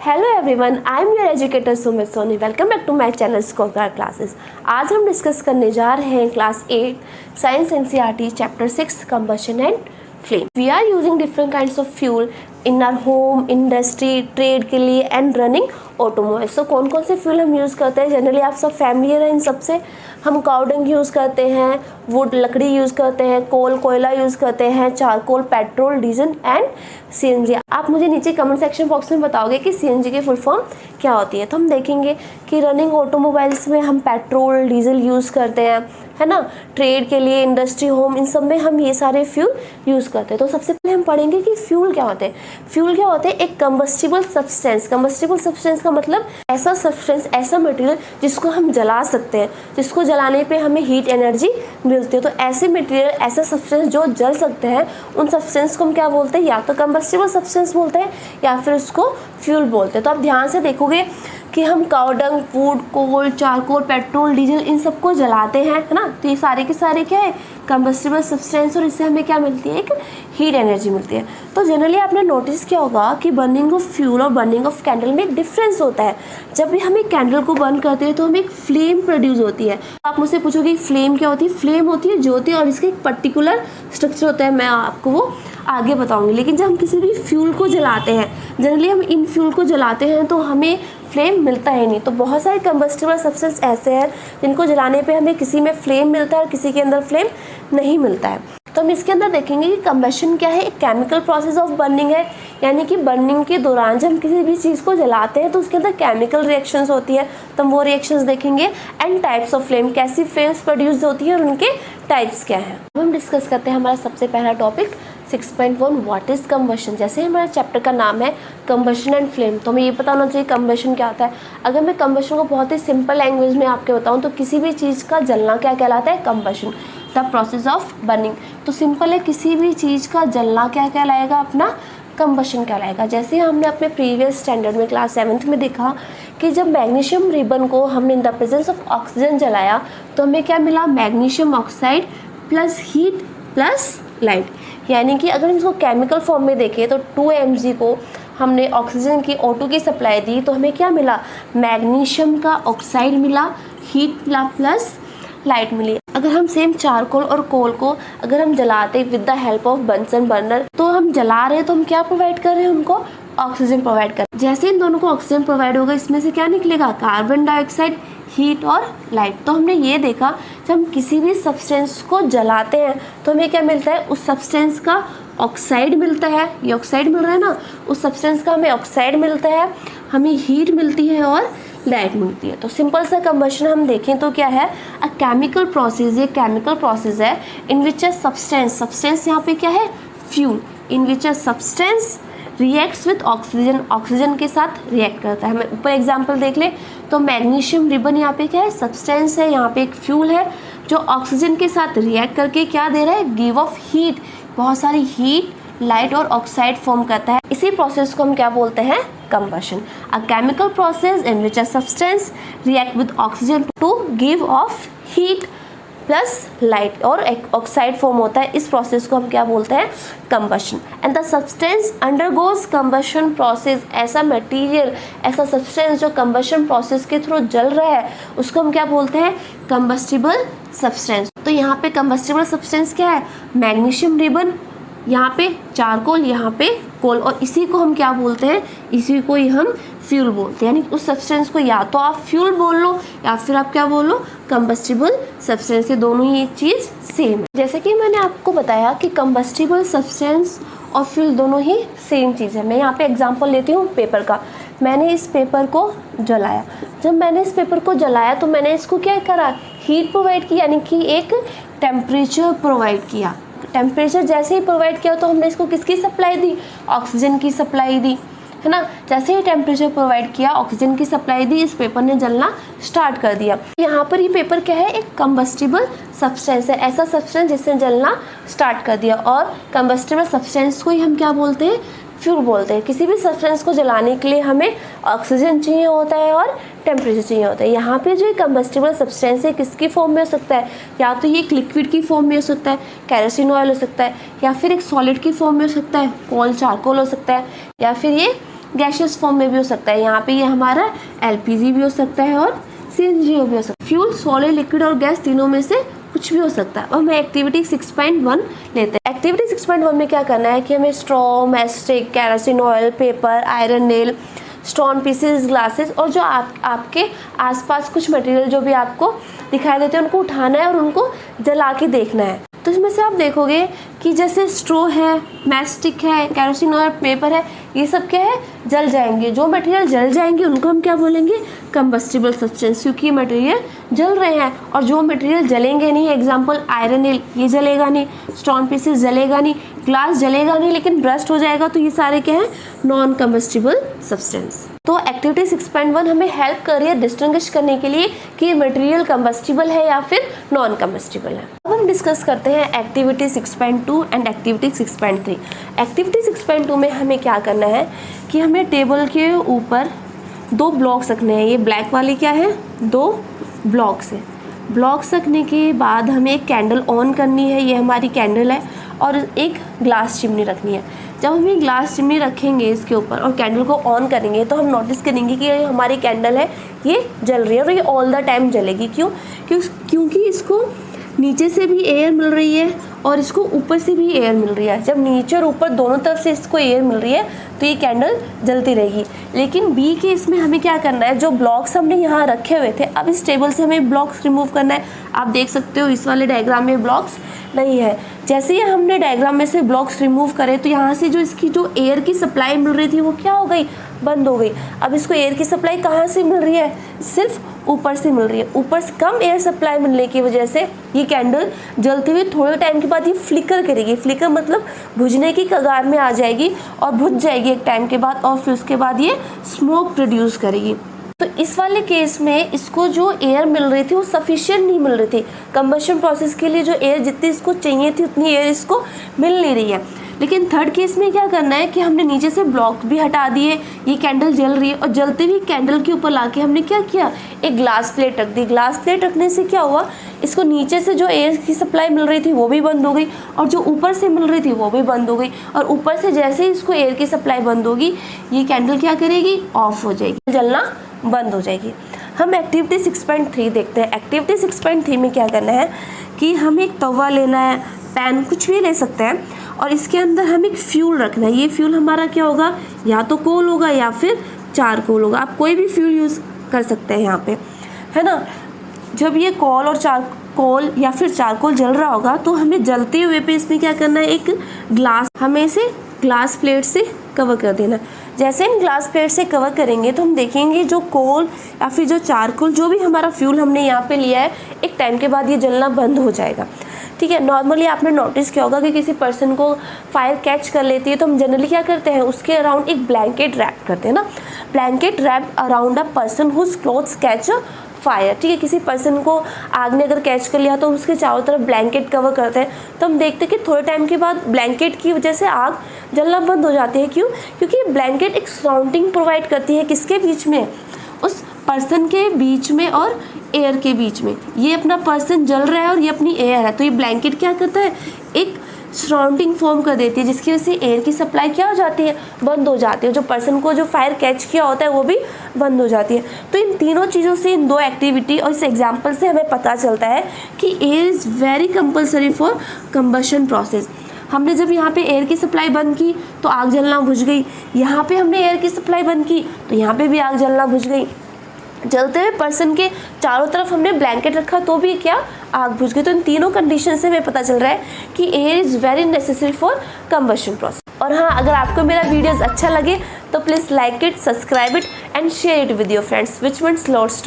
Hello everyone, I am your educator Sumit Soni. Welcome back to my channel scorecard classes. आज हम discuss करने जा रहे हैं class 8 science NCERT chapter 6 combustion and flame. We are using different kinds of fuel in our home, industry, trade के लिए and running automobile. सो कौन कौन से फ्यूल हम यूज़ करते हैं? जनरली आप सब फैमिलियर हैं इन सबसे। हम काउडंग यूज़ करते हैं, वुड लकड़ी यूज़ करते हैं, कोल कोयला यूज़ करते हैं, charcoal, petrol, diesel and CNG. आप मुझे नीचे कमेंट सेक्शन बॉक्स में बताओगे कि सीएनजी की फुल फॉर्म क्या होती है। तो हम देखेंगे कि रनिंग ऑटोमोबाइल्स में हम पेट्रोल, डीजल यूज़ करते हैं, है ना। ट्रेड के लिए, इंडस्ट्री, होम, इन सब में हम ये सारे फ्यूल यूज़ करते हैं। तो सबसे पहले हम पढ़ेंगे कि फ्यूल क्या होते हैं। फ्यूल क्या होते हैं? एक कंबस्टिबल सब्सटेंस। कंबस्टिबल सब्सटेंस का मतलब ऐसा सब्सटेंस, ऐसा मटेरियल जिसको हम जला सकते हैं, जिसको जलाने पे हमें हीट एनर्जी मिलती है। तो ऐसे मटेरियल, ऐसा सब्सटेंस जो जल सकते हैं, उन सब्सटेंस को हम क्या बोलते हैं? या तो कंबस्टिबल सब्सटेंस बोलते हैं या फिर उसको फ्यूल बोलते हैं। तो आप ध्यान से देखोगे कि हम cow dung, wood, coal, charcoal, petrol, diesel, इन सबको जलाते हैं, है ना। तो ये सारे के सारे क्या है? Combustible substance. और इससे हमें क्या मिलती है? एक हीट एनर्जी मिलती है। तो जनरली आपने नोटिस किया होगा कि बर्निंग ऑफ फ्यूल और बर्निंग ऑफ कैंडल में एक डिफरेंस होता है। जब भी हम एक कैंडल को बर्न करते हैं तो हमें एक फ्लेम प्रोड्यूस होती है। आप मुझसे पूछोगे फ्लेम क्या होती है? फ्लेम होती है ज्योति, और इसका एक पर्टिकुलर स्ट्रक्चर होता है, मैं आपको वो आगे बताऊंगी। लेकिन जब हम किसी भी फ्यूल को जलाते हैं, जनरली हम इन फ्यूल को जलाते हैं तो हमें फ्लेम मिलता है नहीं। तो बहुत सारे कंबस्टिबल सब्सटेंस ऐसे हैं जिनको जलाने पे हमें किसी में फ्लेम मिलता है और किसी के अंदर फ्लेम नहीं मिलता है। तो हम इसके अंदर देखेंगे कि कंबशन क्या है। एक केमिकल प्रोसेस ऑफ बर्निंग है, यानी कि बर्निंग के दौरान जब हम किसी भी चीज़ को जलाते हैं तो उसके अंदर केमिकल रिएक्शंस होती है। तो हम वो रिएक्शंस देखेंगे। एंड टाइप्स ऑफ फ्लेम, कैसी फ्लेम्स प्रोड्यूस होती है और उनके टाइप्स क्या हैं। अब हम डिस्कस करते हैं हमारा सबसे पहला टॉपिक 6.1 व्हाट इज़ कंबशन। जैसे हमारे चैप्टर का नाम है कंबशन एंड फ्लेम, तो हमें ये पता होना चाहिए कंबशन क्या होता है। अगर मैं कंबशन को बहुत ही सिंपल लैंग्वेज में आपके बताऊँ तो किसी भी चीज़ का जलना क्या कहलाता है? Combustion, the process of burning. तो सिंपल है, किसी भी चीज़ का जलना क्या कहलाएगा? अपना कंबशन कहलाएगा। जैसे हमने अपने प्रीवियस स्टैंडर्ड में क्लास 7th में देखा कि जब मैग्नीशियम रिबन को हमने in the presence of oxygen जलाया तो हमें क्या मिला? Magnesium oxide plus heat plus light. यानी कि अगर हम इसको केमिकल फॉर्म में देखें तो 2 mg को हमने ऑक्सीजन की O2 की सप्लाई दी तो हमें क्या मिला? मैग्नीशियम का ऑक्साइड मिला, हीट प्लस लाइट मिली। अगर हम सेम चारकोल और कोल को अगर हम जलाते with the help of Bunsen burner, तो हम जला रहे हैं तो हम क्या प्रोवाइड कर रहे हैं? उनको ऑक्सीजन प्रोवाइड कर। जैसे इन दोनों को ऑक्सीजन प्रोवाइड होगा, इसमें से क्या निकलेगा? कार्बन डाइऑक्साइड, हीट और लाइट। तो हमने ये देखा जब हम किसी भी सब्सटेंस को जलाते हैं तो हमें क्या मिलता है? उस सब्सटेंस का ऑक्साइड मिलता है। ये ऑक्साइड मिल रहा है ना, उस सब्सटेंस का हमें ऑक्साइड मिलता है, हमें हीट मिलती है और लाइट मिलती है। तो सिंपल सा कंबशन हम देखें तो क्या है? अ केमिकल प्रोसेस। ये केमिकल प्रोसेस है इन विच अ सब्सटेंस यहाँ पे क्या है? Fuel. In which a substance reacts with oxygen, oxygen के साथ रिएक्ट करता है। हमें ऊपर एग्जांपल देख ले तो मैग्नीशियम रिबन यहाँ पे क्या है? सब्सटेंस है, यहाँ पे एक फ्यूल है जो ऑक्सीजन के साथ रिएक्ट करके क्या दे रहा है? गिव ऑफ हीट, बहुत सारी हीट, लाइट और ऑक्साइड फॉर्म करता है। इसी प्रोसेस को हम क्या बोलते हैं? Combustion. A chemical process in which a substance react with oxygen to give off heat plus light और ऑक्साइड फॉर्म होता है। इस प्रोसेस को हम क्या बोलते हैं? Combustion. And the substance undergoes combustion process. ऐसा मटेरियल, ऐसा सब्सटेंस जो कंबशन प्रोसेस के थ्रू जल रहा है उसको हम क्या बोलते हैं? Combustible substance. तो यहाँ पे कंबस्टिबल सब्सटेंस क्या है? मैग्नीशियम रिबन, यहाँ पे चारकोल, यहाँ पे कोल, और इसी को हम क्या बोलते हैं? इसी को ही हम फ्यूल बोलते हैं। यानी उस सब्सटेंस को या तो आप फ्यूल बोल लो या फिर आप क्या बोल लो? Combustible substance. ये दोनों ही चीज़ सेम है। जैसे कि मैंने आपको बताया कि कंबस्टिबल सब्सटेंस और फ्यूल दोनों ही सेम चीज़ है। मैं यहाँ पे एग्जांपल लेती हूँ पेपर का। मैंने इस पेपर को जलाया। जब मैंने इस पेपर को जलाया तो मैंने इसको क्या करा? हीट प्रोवाइड की, यानी कि एक टेम्परेचर प्रोवाइड किया। टेम्परेचर जैसे ही प्रोवाइड किया तो हमने इसको किसकी सप्लाई दी? ऑक्सीजन की सप्लाई दी, है ना। जैसे ही टेम्परेचर प्रोवाइड किया, ऑक्सीजन की सप्लाई दी, इस पेपर ने जलना स्टार्ट कर दिया। यहाँ पर ये पेपर क्या है? एक कंबस्टिबल सब्सटेंस है, ऐसा सब्सटेंस जिसने जलना स्टार्ट कर दिया। और कंबस्टिबल सब्सटेंस को ही हम क्या बोलते हैं? फ्यूल बोलते हैं। किसी भी सब्सटेंस को जलाने के लिए हमें ऑक्सीजन चाहिए होता है और टेम्परेचर चाहिए होता है। यहाँ पे जो कंबस्टिबल सब्सटेंस है किसकी फॉर्म में हो सकता है? या तो ये एक लिक्विड की फॉर्म में हो सकता है, केरोसिन ऑयल हो सकता है, या फिर एक सॉलिड की फॉर्म में हो सकता है, कोल, चारकोल हो सकता है, या फिर ये गैशियस फॉर्म में भी हो सकता है। यहाँ पे ये हमारा LPG भी हो सकता है और CNG भी हो सकता है। फ्यूल, सॉलिड, लिक्विड और गैस तीनों में से कुछ भी हो सकता है। और हमें एक्टिविटी 6.1 लेते हैं। एक्टिविटी 6.1 में क्या करना है कि हमें straw, mastic, kerosene oil, paper, iron nail, stone pieces, glasses और जो आपके आसपास कुछ मटेरियल जो भी आपको दिखाई देते हैं उनको उठाना है और उनको जला के देखना है। तो इसमें से आप देखोगे कि जैसे स्ट्रो है, मैस्टिक है, केरोसिन ऑयल, पेपर है, ये सब क्या है, जल जाएंगे। जो मटेरियल जल जाएंगे उनको हम क्या बोलेंगे, कंबस्टिबल सब्सटेंस, क्योंकि ये मटेरियल जल रहे हैं। और जो मटेरियल जलेंगे नहीं, एग्जांपल आयरन नेल, ये जलेगा नहीं, स्टोन पीसेस जलेगा नहीं, ग्लास जलेगा नहीं लेकिन ब्रस्ट हो जाएगा, तो ये सारे क्या है, नॉन कंबस्टिबल सब्सटेंस। तो एक्टिविटी 6.1 हमें हेल्प कर रही है डिस्टिंग्विश करने के लिए कि ये मटेरियल कंबस्टिबल है या फिर नॉन कंबस्टिबल है। अब हम डिस्कस करते हैं एक्टिविटी 6.2 एंड एक्टिविटी 6.3। एक्टिविटी 6.2 में हमें क्या करना है कि हमें टेबल के ऊपर 2 ब्लॉक्स रखने हैं। ये ब्लैक वाले क्या है, 2 ब्लॉक्स है। ब्लॉक्स रखने के बाद हमें एक कैंडल ऑन करनी है, ये हमारी कैंडल है, और एक ग्लास चिमनी रखनी है। जब हम ये ग्लास चिमनी रखेंगे इसके ऊपर और कैंडल को ऑन करेंगे तो हम नोटिस करेंगे कि ये हमारी कैंडल है, ये जल रही है और ये ऑल द टाइम जलेगी। क्योंकि इसको नीचे से भी एयर मिल रही है और इसको ऊपर से भी एयर मिल रही है। जब नीचे और ऊपर दोनों तरफ से इसको एयर मिल रही है तो ये कैंडल जलती रहेगी। लेकिन बी के इसमें हमें क्या करना है, जो ब्लॉक्स हमने यहाँ रखे हुए थे, अब इस टेबल से हमें ब्लॉक्स रिमूव करना है। आप देख सकते हो इस वाले डायग्राम में ब्लॉक्स नहीं है। जैसे ही हमने डायग्राम में से ब्लॉक्स रिमूव करे तो यहाँ से जो इसकी जो एयर की सप्लाई मिल रही थी वो क्या हो गई, बंद हो गई। अब इसको एयर की सप्लाई कहाँ से मिल रही है, सिर्फ ऊपर से मिल रही है। ऊपर से कम एयर सप्लाई मिलने की वजह से ये कैंडल जलते हुए थोड़े टाइम के बाद ये फ्लिकर करेगी। फ्लिकर मतलब बुझने की कगार में आ जाएगी और बुझ जाएगी एक टाइम के बाद, और फिर उसके बाद ये स्मोक प्रोड्यूस करेगी। तो इस वाले केस में इसको जो एयर मिल रही थी वो सफिशिएंट नहीं मिल रही थी। कंबशन प्रोसेस के लिए जो एयर जितनी इसको चाहिए थी उतनी एयर इसको मिल नहीं रही है। लेकिन थर्ड केस में क्या करना है कि हमने नीचे से ब्लॉक भी हटा दिए, ये कैंडल जल रही है और जलते हुए कैंडल के ऊपर लाके हमने क्या किया, एक ग्लास प्लेट रख दी। ग्लास प्लेट रखने से क्या हुआ, इसको नीचे से जो एयर की सप्लाई मिल रही थी वो भी बंद हो गई और जो ऊपर से मिल रही थी वो भी बंद हो गई। और ऊपर से जैसे ही इसको एयर की सप्लाई बंद होगी ये कैंडल क्या करेगी, ऑफ हो जाएगी, जलना बंद हो जाएगी। हम एक्टिविटी 6.3 देखते हैं। एक्टिविटी 6.3 में क्या करना है कि हमें एक तवा लेना है, पैन कुछ भी ले सकते हैं, और इसके अंदर हमें एक फ्यूल रखना है। ये फ्यूल हमारा क्या होगा, या तो कोल होगा या फिर चारकोल होगा। आप कोई भी फ्यूल यूज़ कर सकते हैं यहाँ पे, है ना। जब ये कोल और चारकोल या फिर चारकोल जल रहा होगा तो हमें जलते हुए पे इसमें क्या करना है, एक ग्लास, हमें इसे ग्लास प्लेट से कवर कर देना। जैसे हम ग्लास प्लेट से कवर करेंगे तो हम देखेंगे जो कोल या फिर जो चारकोल, जो भी हमारा फ्यूल हमने यहाँ पे लिया है, एक टाइम के बाद ये जलना बंद हो जाएगा। ठीक है। नॉर्मली आपने नोटिस किया होगा कि किसी पर्सन को फायर कैच कर लेती है तो हम जनरली क्या करते हैं, उसके अराउंड एक ब्लैंकेट रैप करते हैं ना। Blanket wrap around a person whose clothes catch fire. ठीक है। किसी पर्सन को आग ने अगर कैच कर लिया तो उसके चारों तरफ ब्लैंकेट कवर करते हैं। तो हम देखते हैं कि थोड़े टाइम के बाद ब्लैंकेट की वजह से आग जलना बंद हो जाती है। क्यों? क्योंकि ब्लैंकेट एक सराउंडिंग प्रोवाइड करती है, किसके बीच में, उस पर्सन के बीच में और एयर के बीच में। ये अपना पर्सन जल रहा है और ये अपनी एयर है, तो ये ब्लैंकेट क्या करता है, एक सराउंडिंग फॉर्म कर देती है, जिसकी वजह से एयर की सप्लाई क्या हो जाती है, बंद हो जाती है। जो पर्सन को जो फायर कैच किया होता है वो भी बंद हो जाती है। तो इन तीनों चीज़ों से, इन 2 एक्टिविटी और इस एग्जाम्पल से हमें पता चलता है कि air is very compulsory for combustion process. हमने जब यहाँ पे एयर की सप्लाई बंद की तो आग जलना बुझ गई, यहाँ पे हमने एयर की सप्लाई बंद की तो यहाँ पे भी आग जलना बुझ गई। जलते हुए पर्सन के चारों तरफ हमने ब्लैंकेट रखा तो भी क्या, आग बुझ गई। तो इन तीनों कंडीशन से हमें पता चल रहा है कि air is very necessary for combustion process. और हाँ, अगर आपको मेरा वीडियोस अच्छा लगे तो please like it, subscribe it and share it with your friends, which means lots.